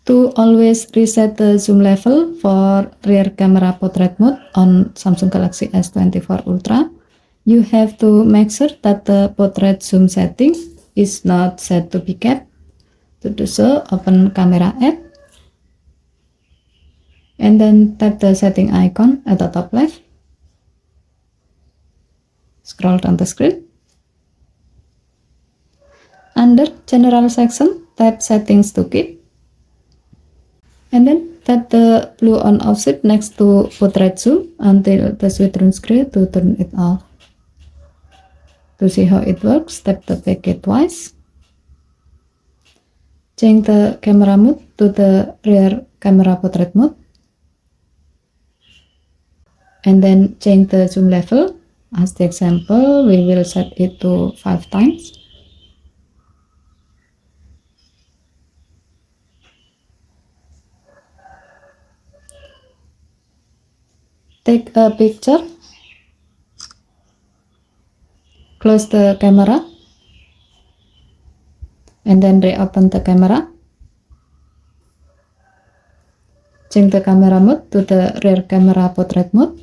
To always reset the zoom level for rear camera portrait mode on Samsung Galaxy S24 Ultra, you have to make sure that the portrait zoom setting is not set to be kept. To do so, open Camera app and then tap the setting icon at the top left. Scroll down the screen. Under General section, tap Settings to keep. And then tap the blue on-off switch next to portrait zoom until the switch turns grey to turn it off. To see how it works, tap the back key twice. Change the camera mode to the rear camera portrait mode. And then change the zoom level. As the example, we will set it to 5 times. Take a picture. Close the camera. And then reopen the camera. Change the camera mode to the rear camera portrait mode.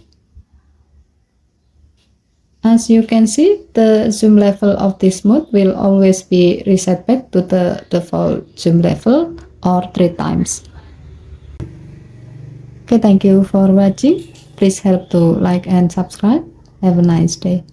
As you can see, the zoom level of this mode will always be reset back to the default zoom level or 3 times. Okay, thank you for watching. Please help to like and subscribe. Have a nice day.